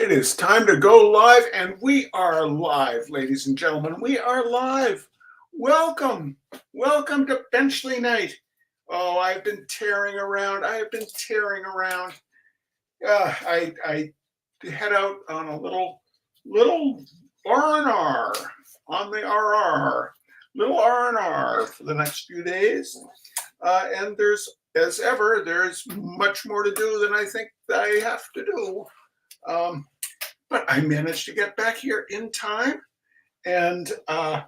It is time to go live, and we are live, ladies and gentlemen. We are live. Welcome. Welcome to Benchley night. Oh, I've been tearing around. I have been tearing around. I head out on a little R&R on the RR, little R&R for the next few days. And as ever, there's much more to do than I think I have to do. But I managed to get back here in time, and I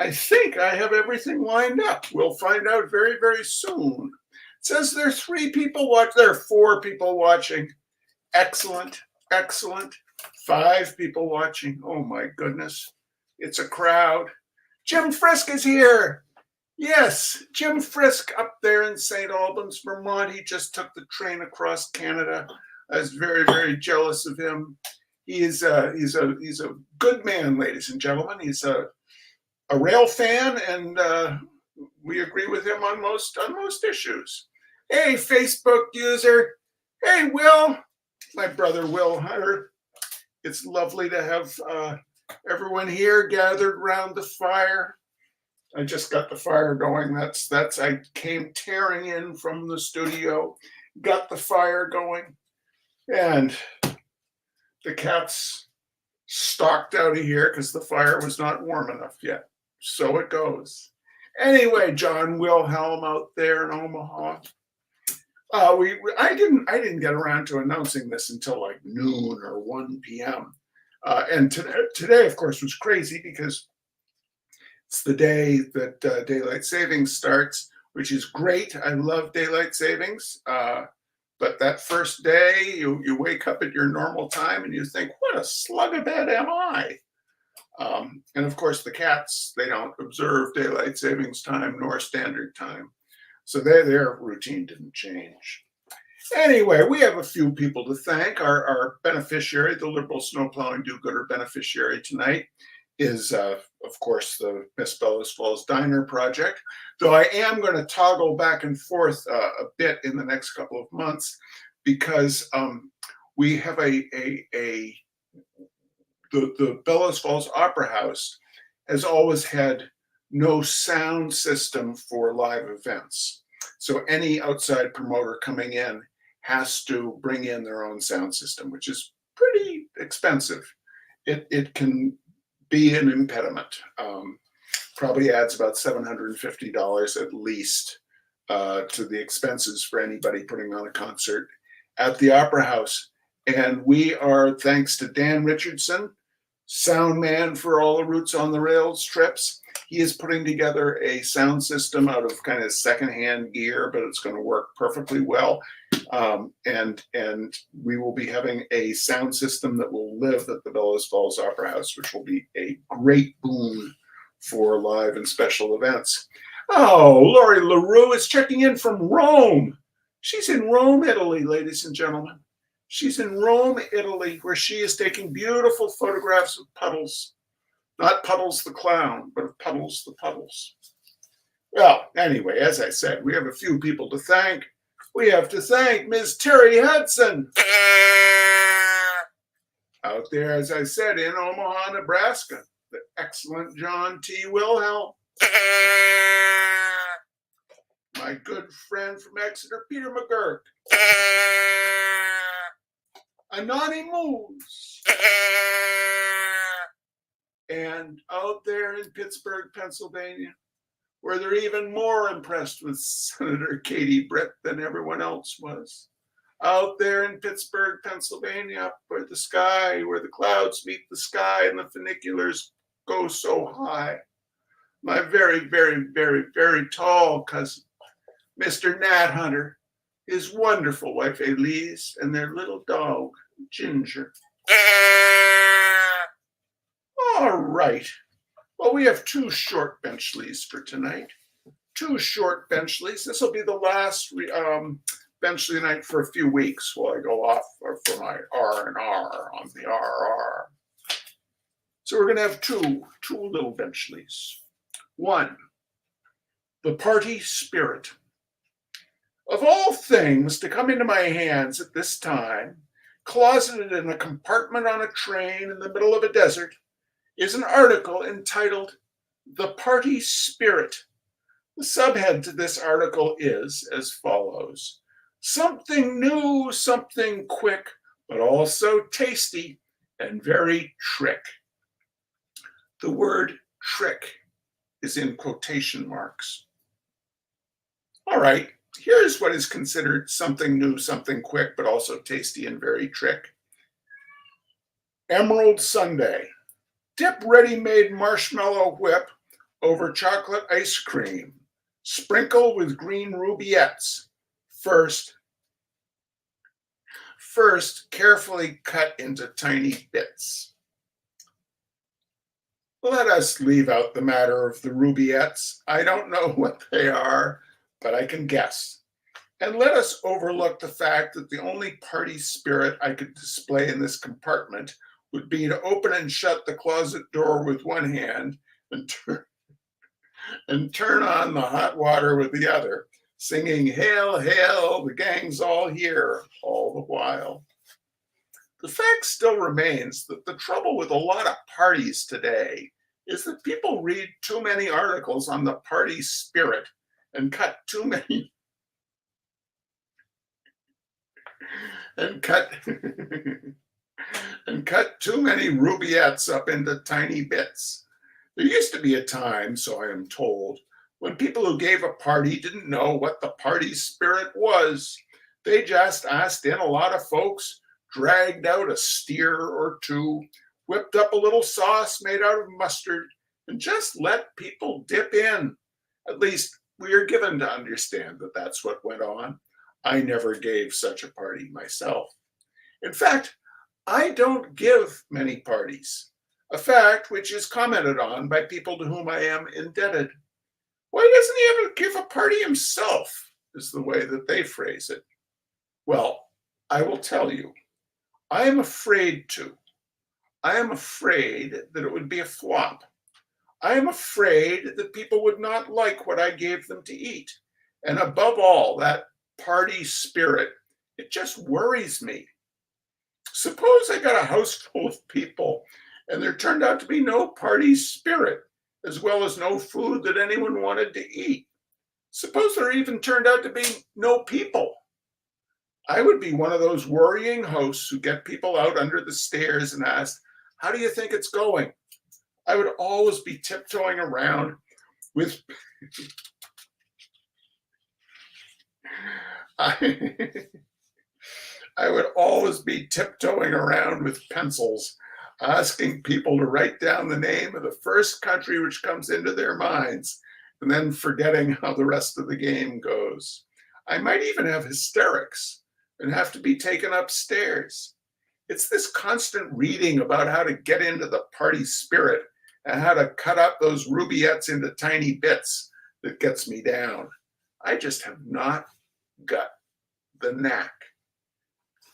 think I have everything lined up. We'll find out very, very soon. It says there are 3 people watching. There are 4 people watching. Excellent, excellent. 5 people watching. Oh my goodness, it's a crowd. Jim Frisk is here. Yes, Jim Frisk up there in St. Albans, Vermont. He just took the train across Canada. I was very, very jealous of him. He's a good man, ladies and gentlemen. He's a rail fan, and we agree with him on most issues. Hey, Facebook user. Hey, Will, my brother Will Hunter. It's lovely to have everyone here gathered around the fire. I just got the fire going. I came tearing in from the studio, got the fire going, and the cats stalked out of here because the fire was not warm enough yet. So it goes. Anyway, John Wilhelm out there in Omaha. I didn't get around to announcing this until like noon or 1 p.m. And today, of course, was crazy because it's the day that daylight savings starts, which is great. I love daylight savings. But that first day, you wake up at your normal time and you think, what a slug of bed am I? And of course, the cats, they don't observe daylight savings time nor standard time. So their routine didn't change. Anyway, we have a few people to thank. Our beneficiary, the Liberal Snowplowing Do-Gooder beneficiary tonight is, of course, the Miss Bellows Falls Diner project, though I am going to toggle back and forth a bit in the next couple of months because we have the Bellows Falls Opera House has always had no sound system for live events. So any outside promoter coming in has to bring in their own sound system, which is pretty expensive. It can be an impediment. Probably adds about $750 at least to the expenses for anybody putting on a concert at the Opera House. And we are, thanks to Dan Richardson, sound man for all the Roots on the Rails trips. He is putting together a sound system out of kind of secondhand gear, but it's going to work perfectly well. And we will be having a sound system that will live at the Bellows Falls Opera House, which will be a great boon for live and special events. Oh, Lori LaRue is checking in from Rome. She's in Rome, Italy, ladies and gentlemen. She's in Rome, Italy, where she is taking beautiful photographs of Puddles. Not Puddles the clown, but of Puddles the Puddles. Well, anyway, as I said, we have a few people to thank. We have to thank Ms. Terry Hudson out there, as I said, in Omaha, Nebraska. The excellent John T. Wilhelm. My good friend from Exeter, Peter McGurk. Anani Moose. And out there in Pittsburgh, Pennsylvania, where they're even more impressed with Senator Katie Britt than everyone else was. Out there in Pittsburgh, Pennsylvania, where the clouds meet the sky and the funiculars go so high. My very, very, very, very tall cousin, Mr. Nat Hunter, his wonderful wife, Elise, and their little dog, Ginger. All right. Well, we have 2 short Benchleys for tonight. 2 short Benchleys. This will be the last Benchley night for a few weeks while I go off for my R&R on the RR. So we're going to have two little Benchleys. 1, the party spirit. Of all things to come into my hands at this time, closeted in a compartment on a train in the middle of a desert, is an article entitled "The Party Spirit." The subhead to this article is as follows: something new, something quick, but also tasty and very trick. The word trick is in quotation marks. All right, here's what is considered something new, something quick, but also tasty and very trick. Emerald Sundae. Dip ready-made marshmallow whip over chocolate ice cream. Sprinkle with green rubettes. First, carefully cut into tiny bits. Let us leave out the matter of the rubettes. I don't know what they are, but I can guess. And let us overlook the fact that the only party spirit I could display in this compartment would be to open and shut the closet door with one hand and turn on the hot water with the other, singing "Hail, hail, the gang's all here" all the while. The fact still remains that the trouble with a lot of parties today is that people read too many articles on the party spirit and cut too many too many rubettes up into tiny bits. There used to be a time, so I am told, when people who gave a party didn't know what the party spirit was. They just asked in a lot of folks, dragged out a steer or two, whipped up a little sauce made out of mustard, and just let people dip in. At least we are given to understand that that's what went on. I never gave such a party myself. In fact, I don't give many parties, a fact which is commented on by people to whom I am indebted. Why doesn't he ever give a party himself, is the way that they phrase it. Well, I will tell you, I am afraid to. I am afraid that it would be a flop. I am afraid that people would not like what I gave them to eat. And above all, that party spirit, it just worries me. Suppose I got a house full of people and there turned out to be no party spirit, as well as no food that anyone wanted to eat. Suppose there even turned out to be no people. I would be one of those worrying hosts who get people out under the stairs and ask, "How do you think it's going?" I would always be tiptoeing around with I would always be tiptoeing around with pencils, asking people to write down the name of the first country which comes into their minds, and then forgetting how the rest of the game goes. I might even have hysterics and have to be taken upstairs. It's this constant reading about how to get into the party spirit and how to cut up those rubettes into tiny bits that gets me down. I just have not got the knack.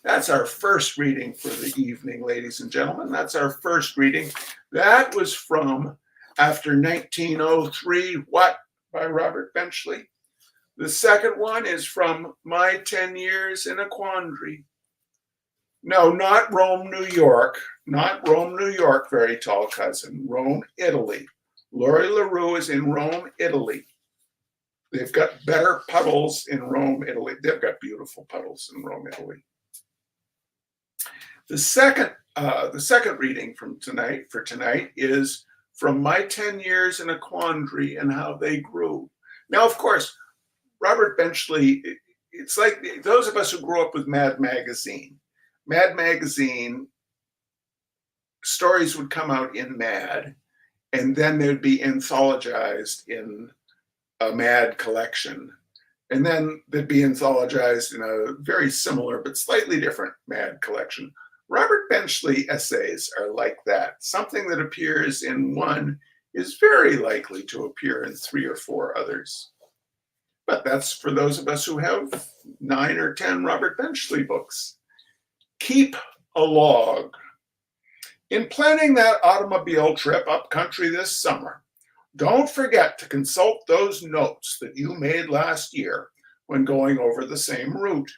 That's our first reading for the evening, ladies and gentlemen. That's our first reading. That was from After 1903, What? By Robert Benchley. The second one is from My 10 Years in a Quandary. No, not Rome, New York. Not Rome, New York, very tall cousin. Rome, Italy. Laurie LaRue is in Rome, Italy. They've got better puddles in Rome, Italy. They've got beautiful puddles in Rome, Italy. The second reading for tonight is from My 10 Years in a Quandary and How They Grew. Now, of course, Robert Benchley, it's like those of us who grew up with Mad Magazine. Mad Magazine, stories would come out in Mad, and then they'd be anthologized in a Mad collection. And then they'd be anthologized in a very similar but slightly different Mad collection. Robert Benchley essays are like that. Something that appears in one is very likely to appear in 3 or 4 others. But that's for those of us who have 9 or 10 Robert Benchley books. Keep a log. In planning that automobile trip up country this summer, don't forget to consult those notes that you made last year when going over the same route.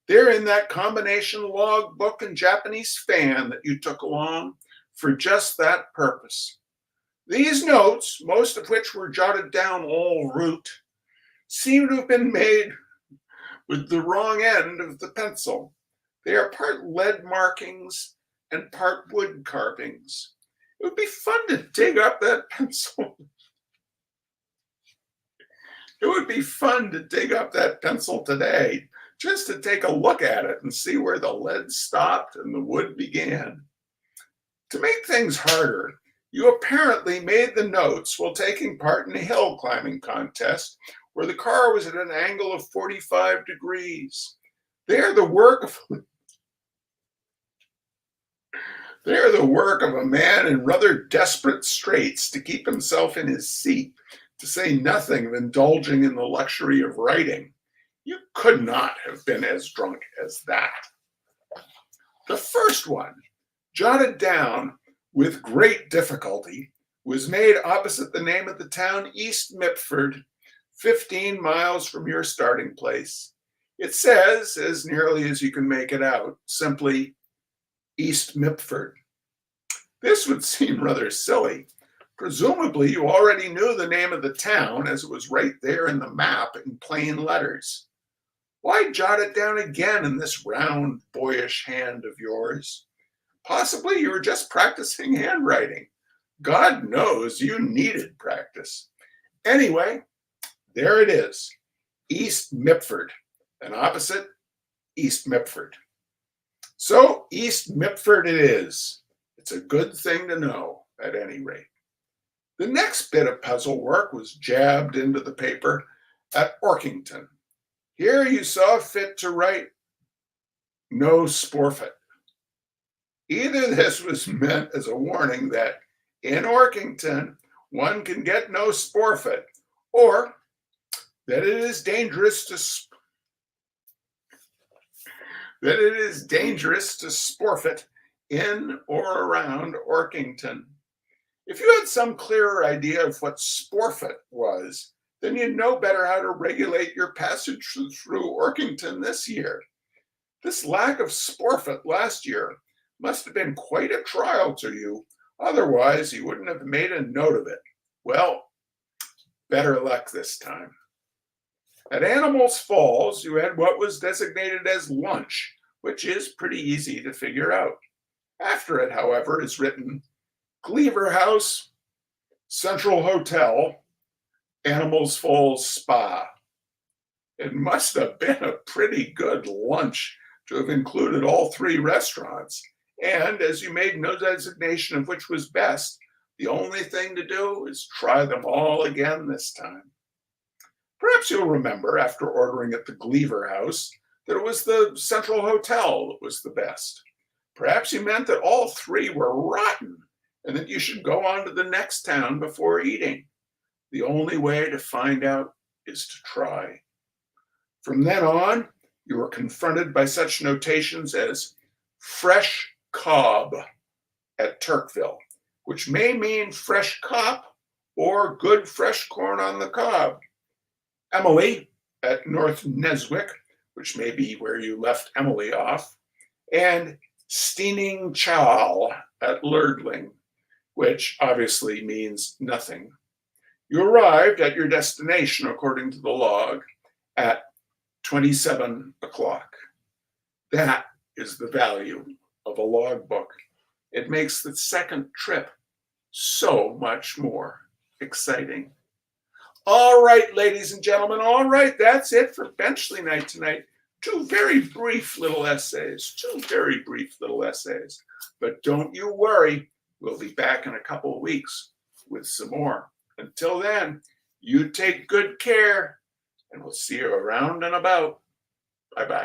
They're in that combination log book and Japanese fan that you took along for just that purpose. These notes, most of which were jotted down en route, seem to have been made with the wrong end of the pencil. They are part lead markings and part wood carvings. It would be fun to dig up that pencil. It would be fun to dig up that pencil today, just to take a look at it and see where the lead stopped and the wood began. To make things harder, you apparently made the notes while taking part in a hill climbing contest where the car was at an angle of 45 degrees. They are the work of a man in rather desperate straits to keep himself in his seat, to say nothing of indulging in the luxury of writing. You could not have been as drunk as that. The first one, jotted down with great difficulty, was made opposite the name of the town, East Mipford, 15 miles from your starting place. It says, as nearly as you can make it out, simply East Mipford. This would seem rather silly. Presumably, you already knew the name of the town as it was right there in the map in plain letters. Why jot it down again in this round, boyish hand of yours? Possibly you were just practicing handwriting. God knows you needed practice. Anyway, there it is, East Mipford, and opposite, East Mipford. So East Mipford it is. It's a good thing to know, at any rate. The next bit of puzzle work was jabbed into the paper at Orkington. Here you saw fit to write no sporfit. Either this was meant as a warning that in Orkington one can get no sporfit, or that it is dangerous to sporfit in or around Orkington. If you had some clearer idea of what sporfit was, then you'd know better how to regulate your passage through Orkington this year. This lack of sporfit last year must have been quite a trial to you, otherwise you wouldn't have made a note of it. Well, better luck this time. At Animals Falls, you had what was designated as lunch, which is pretty easy to figure out. After it, however, is written Cleaver House, Central Hotel, Animals Falls Spa. It must have been a pretty good lunch to have included all three restaurants. And as you made no designation of which was best, the only thing to do is try them all again this time. Perhaps you'll remember, after ordering at the Cleaver House, that it was the Central Hotel that was the best. Perhaps you meant that all three were rotten and that you should go on to the next town before eating. The only way to find out is to try. From then on, you were confronted by such notations as fresh cob at Turkville, which may mean fresh cop or good fresh corn on the cob. Emily at North Neswick, which may be where you left Emily off, and Steening Chal at Lurdling, which obviously means nothing. You arrived at your destination, according to the log, at 27 o'clock. That is the value of a logbook. It makes the second trip so much more exciting. All right, ladies and gentlemen, all right, that's it for Benchley Night tonight. Two very brief little essays. But don't you worry, we'll be back in a couple of weeks with some more. Until then, you take good care, and we'll see you around and about. Bye-bye.